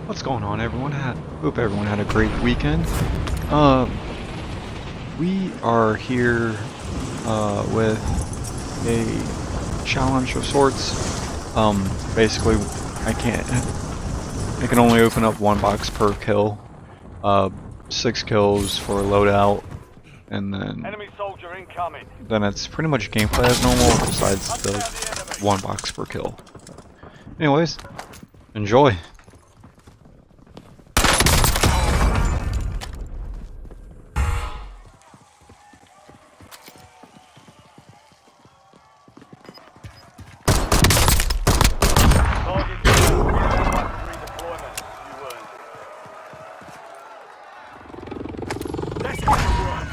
What's going on, everyone? Hope everyone had a great weekend. We are here with a challenge of sorts. Basically, I can only open up one box per kill. 6 kills for a loadout, and Enemy soldier incoming. then it's pretty much gameplay as normal, besides the one box per kill. Anyways, enjoy. Target down. Redeployment. You earned it. Let's go to work.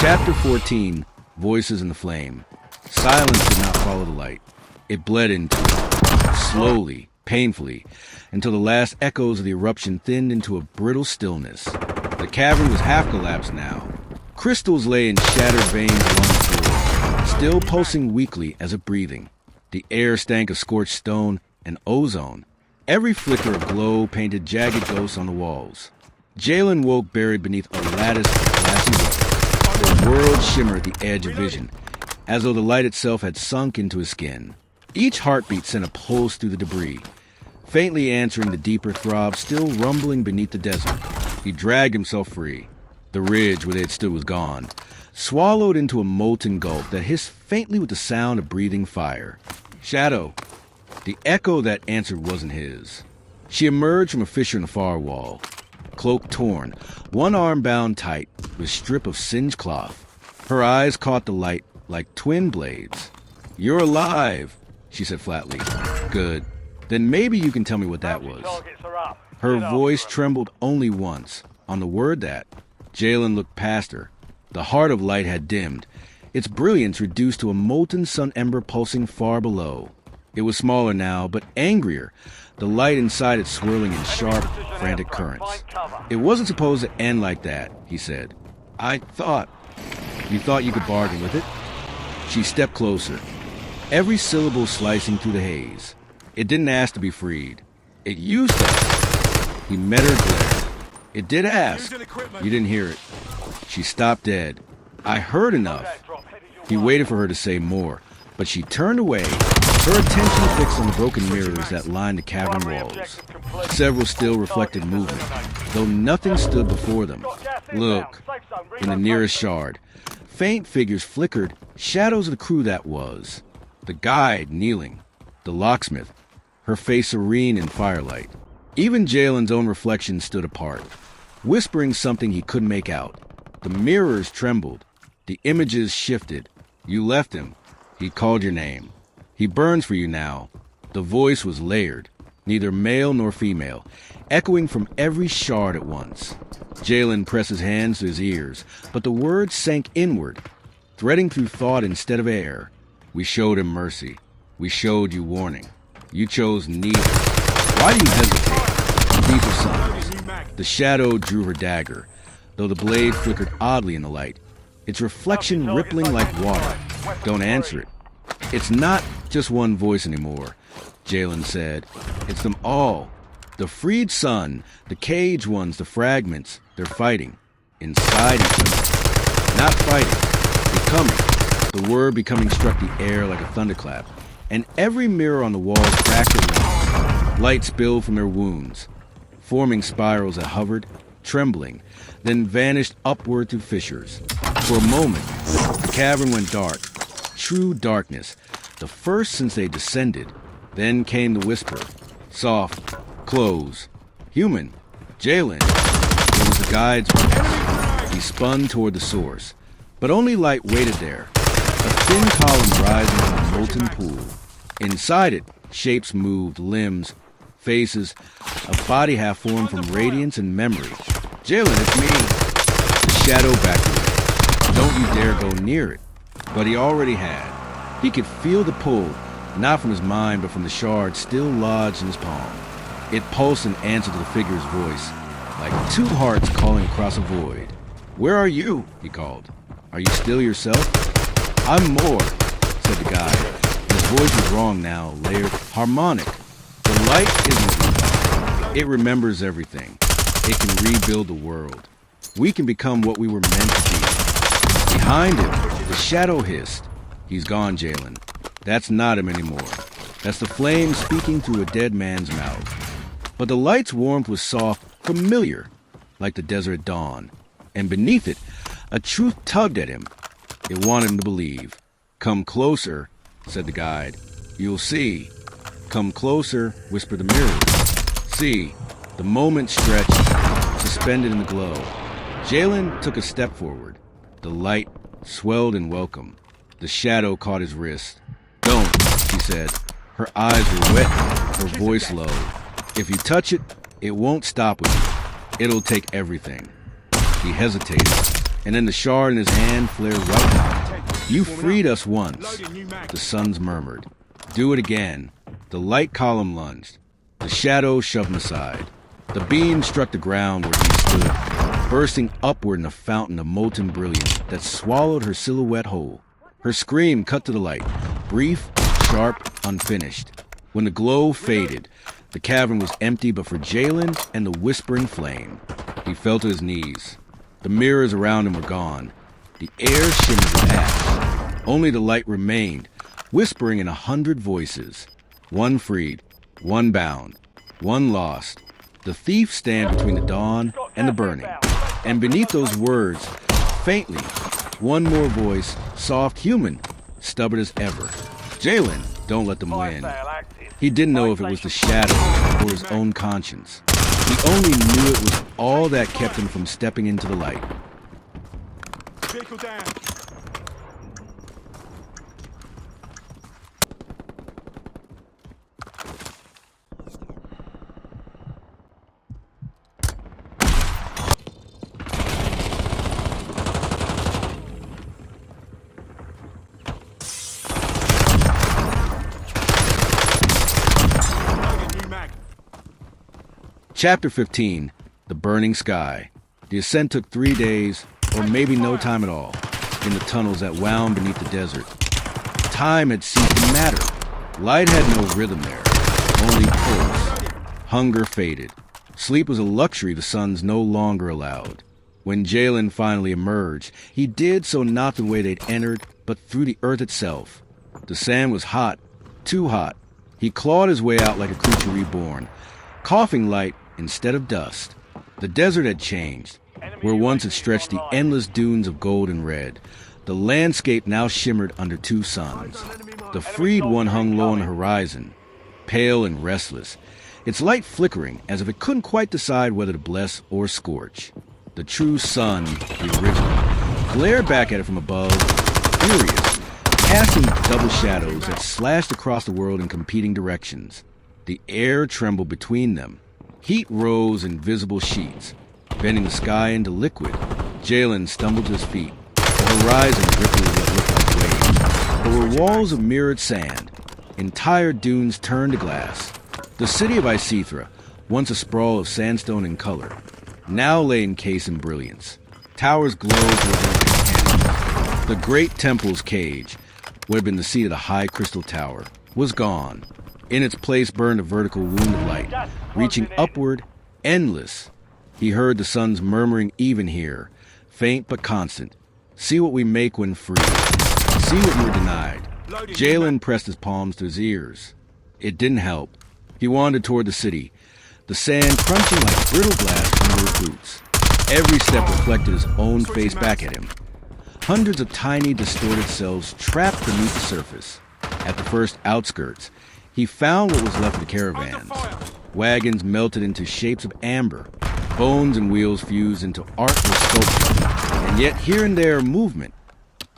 Chapter 14, Voices in the Flame. Silence did not follow the light. It bled into it, slowly, painfully, until the last echoes of the eruption thinned into a brittle stillness. The cavern was half collapsed now. Crystals lay in shattered veins along the floor, still pulsing weakly as if breathing. The air stank of scorched stone and ozone. Every flicker of glow painted jagged ghosts on the walls. Jalen woke buried beneath a lattice of glassy roof. The world shimmered at the edge of vision, as though the light itself had sunk into his skin. Each heartbeat sent a pulse through the debris, faintly answering the deeper throb still rumbling beneath the desert. He dragged himself free. The ridge where they had stood was gone, swallowed into a molten gulf that hissed faintly with the sound of breathing fire. Shadow. The echo that answered wasn't his. She emerged from a fissure in the far wall, cloak torn, one arm bound tight with a strip of singed cloth. Her eyes caught the light like twin blades. "You're alive," she said flatly. "Good. Then maybe you can tell me what that was." Targets are up. Her Get after voice them. trembled only once, on the word that. Jalen looked past her. The heart of light had dimmed, its brilliance reduced to a molten sun ember pulsing far below. It was smaller now, but angrier, the light inside it swirling in sharp, frantic currents. "It wasn't supposed to end like that," he said. You thought you could bargain with it?" She stepped closer, every syllable slicing through the haze. "It didn't ask to be freed. It used to." He met her glare. "It did ask. You didn't hear it." She stopped dead. "I heard enough." He waited for her to say more, but she turned away, her attention fixed on the broken mirrors that lined the cavern walls. Several still reflected movement, though nothing stood before them. Look, in the nearest shard, faint figures flickered, shadows of the crew that was. The guide kneeling, the locksmith, her face serene in firelight. Even Jalen's own reflection stood apart, whispering something he couldn't make out. The mirrors trembled, the images shifted. "You left him. He called your name. He burns for you now." The voice was layered, neither male nor female, echoing from every shard at once. Jalen pressed his hands to his ears, but the words sank inward, threading through thought instead of air. "We showed him mercy. We showed you warning. You chose neither. Why do you hesitate?" Deeper sounds. The shadow drew her dagger, though the blade flickered oddly in the light, its reflection rippling like water. "Don't answer it. It's not just one voice anymore," Jalen said. "It's them all. The freed sun, the caged ones, the fragments. They're fighting. Inside each other. Not fighting. Becoming." The word becoming struck the air like a thunderclap, and every mirror on the walls cracked at once. Light spilled from their wounds, forming spirals that hovered, trembling, then vanished upward through fissures. For a moment, the cavern went dark. True darkness, the first since they descended. Then came the whisper. Soft. Close. Human. Jalen. It was the guide's voice. He spun toward the source, but only light waited there. A thin column rising from a molten pool. Inside it, shapes moved, limbs, faces, a body half formed from radiance and memory. "Jalen, it's me." The shadow backed away. "Don't you dare go near it." But he already had. He could feel the pull, not from his mind, but from the shard still lodged in his palm. It pulsed in answer to the figure's voice, like two hearts calling across a void. "Where are you?" he called. "Are you still yourself?" I'm more, said the guy. His voice was wrong now, layered, harmonic. The light isn't. It remembers everything. It can rebuild the world. We can become what we were meant to be. Behind him, the shadow hissed. He's gone, Jalen. That's not him anymore. That's the flame speaking through a dead man's mouth. But the light's warmth was soft, familiar, like the desert dawn. And beneath it, a truth tugged at him. It wanted him to believe. Come closer, said the guide. You'll see. Come closer, whispered the mirrors. See, the moment stretched, suspended in the glow. Jalen took a step forward. The light swelled in welcome. The shadow caught his wrist. Don't, she said. Her eyes were wet, her voice low. If you touch it, it won't stop with you. It'll take everything. He hesitated, and then the shard in his hand flared right out. You freed us once, the sons murmured. Do it again. The light column lunged. The shadow shoved him aside. The beam struck the ground where he stood, bursting upward in a fountain of molten brilliance that swallowed her silhouette whole. Her scream cut to the light, brief, sharp, unfinished. When the glow faded, the cavern was empty but for Jalen and the whispering flame. He fell to his knees. The mirrors around him were gone. The air shimmered with ash. Only the light remained, whispering in 100 voices. One freed, one bound, one lost. The thief stand between the dawn and the burning. And beneath those words, faintly, one more voice, soft, human, stubborn as ever. Jalen, don't let them win. He didn't know if it was the shadow or his own conscience. He only knew it was all that kept him from stepping into the light. Vehicle down. Chapter 15, The Burning Sky. The ascent took 3 days, or maybe no time at all, in the tunnels that wound beneath the desert. Time had ceased to matter. Light had no rhythm there, only pulse. Hunger faded. Sleep was a luxury the sons no longer allowed. When Jalen finally emerged, he did so not the way they'd entered, but through the earth itself. The sand was hot, too hot. He clawed his way out like a creature reborn, coughing light instead of dust. The desert had changed. Where once it stretched the endless dunes of gold and red, the landscape now shimmered under 2 suns. The freed one hung low on the horizon, pale and restless, its light flickering as if it couldn't quite decide whether to bless or scorch. The true sun, the original, glared back at it from above, furious, casting double shadows that slashed across the world in competing directions. The air trembled between them. Heat rose in visible sheets, bending the sky into liquid. Jalen stumbled to his feet. The horizon rippled with what looked like waves. There were walls of mirrored sand. Entire dunes turned to glass. The city of Icethra, once a sprawl of sandstone and color, now lay encased in brilliance. Towers glowed with candles. The great temple's cage, what had been the seat of the high crystal tower, was gone. In its place burned a vertical wound of light, reaching upward, endless. He heard the sons murmuring even here, faint but constant. See what we make when free. See what you were denied. Jalen pressed his palms to his ears. It didn't help. He wandered toward the city, the sand crunching like brittle glass under his boots. Every step reflected his own face back at him. Hundreds of tiny, distorted selves trapped beneath the surface. At the first outskirts, he found what was left of the caravans. Wagons melted into shapes of amber. Bones and wheels fused into artful sculpture. And yet here and there movement.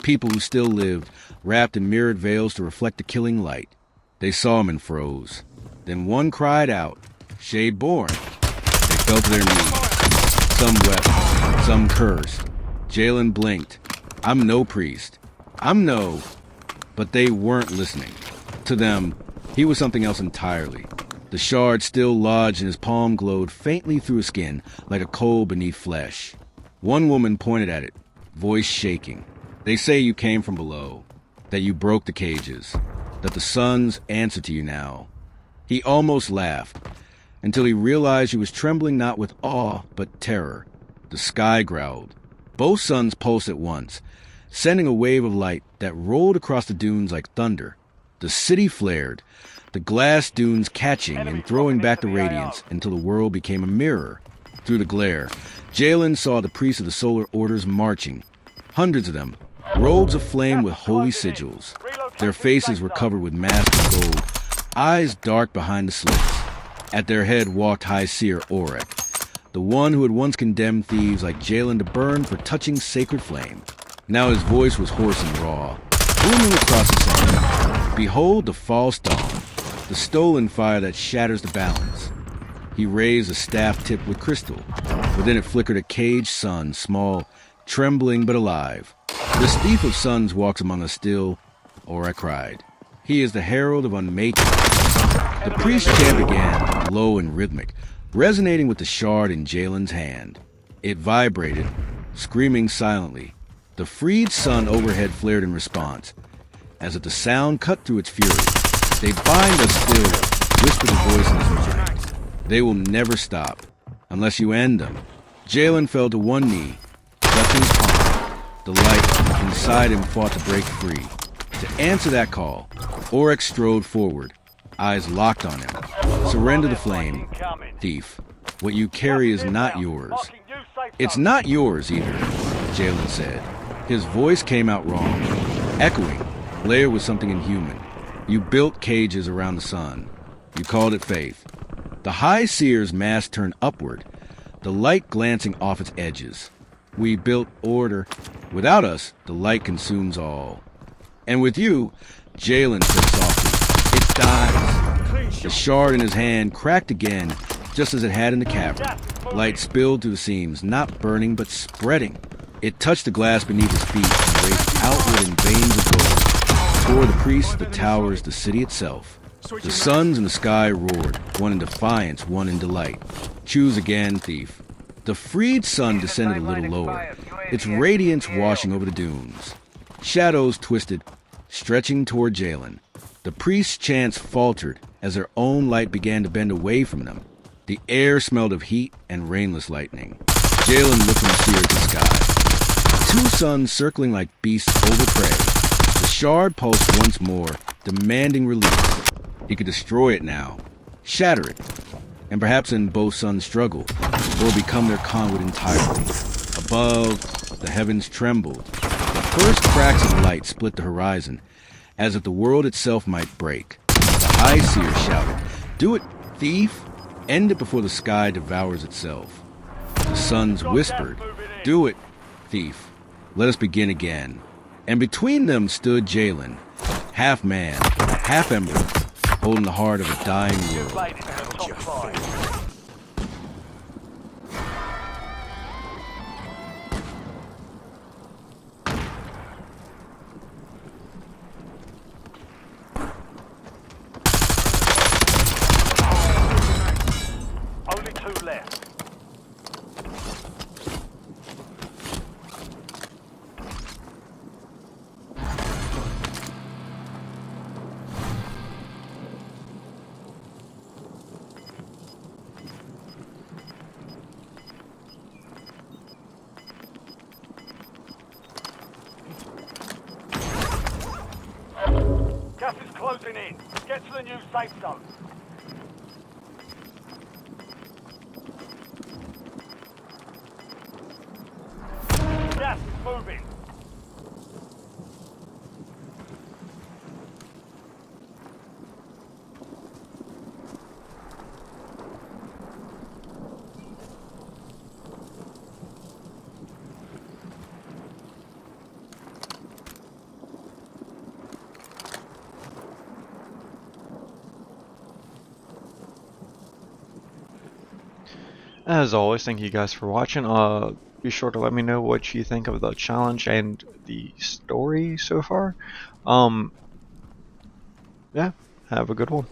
People who still lived, wrapped in mirrored veils to reflect the killing light. They saw him and froze. Then one cried out, "Shade born." They fell to their knees. Some wept, some cursed. Jalen blinked. I'm no priest. I'm no... But they weren't listening. To them, he was something else entirely. The shard still lodged in his palm glowed faintly through his skin, like a coal beneath flesh. One woman pointed at it, voice shaking. They say you came from below. that you broke the cages, that the suns answer to you now. He almost laughed, until he realized he was trembling not with awe, but terror. The sky growled. Both suns pulsed at once, sending a wave of light that rolled across the dunes like thunder. The city flared, the glass dunes catching and throwing back the radiance until the world became a mirror. Through the glare, Jalen saw the priests of the Solar Orders marching. Hundreds of them, robes aflame with holy sigils. Their faces were covered with masks of gold, eyes dark behind the slits. At their head walked High Seer Orek, the one who had once condemned thieves like Jalen to burn for touching sacred flame. Now his voice was hoarse and raw, booming across the sun. Behold the false dawn, the stolen fire that shatters the balance. He raised a staff tipped with crystal. Within it flickered a caged sun, small, trembling but alive. This thief of suns walks among us still, Orek cried. He is the herald of unmaking. The priest chant began, low and rhythmic, resonating with the shard in Jalen's hand. It vibrated, screaming silently. The freed sun overhead flared in response, as if the sound cut through its fury. They bind us still, whispered the voice in his mind. They will never stop, unless you end them. Jalen fell to one knee, clutching his palm. The light inside him fought to break free. To answer that call, Orek strode forward, eyes locked on him. Surrender the flame, thief. What you carry is not yours. It's not yours either, Jalen said. His voice came out wrong, echoing, layered with something inhuman. You built cages around the sun. You called it faith. The High Seer's mask turned upward, the light glancing off its edges. We built order. Without us, the light consumes all. And with you, Jalen said softly, it dies. The shard in his hand cracked again, just as it had in the cavern. Light spilled through the seams, not burning but spreading. It touched the glass beneath his feet and raced outward in veins of gold, toward the priests, the towers, the city itself. The suns in the sky roared, one in defiance, one in delight. Choose again, thief. The freed sun descended a little lower, its radiance washing over the dunes. Shadows twisted, stretching toward Jalen. The priest's chants faltered as their own light began to bend away from them. The air smelled of heat and rainless lightning. Jalen looked from the seer to the sky. Two suns circling like beasts over prey. The shard pulsed once more, demanding release. He could destroy it now, shatter it, and perhaps in both suns struggle, or become their conduit entirely. Above, the heavens trembled. The first cracks of light split the horizon, as if the world itself might break. The High Seer shouted, "Do it, thief! End it before the sky devours itself." The suns whispered, "Do it, thief. Let us begin again." And between them stood Jalen, half man, half ember, holding the heart of a dying world. Only two left. Gas is closing in. Get to the new safe zone. Gas is moving. As always, thank you guys for watching. Be sure to let me know what you think of the challenge and the story so far. Yeah, have a good one.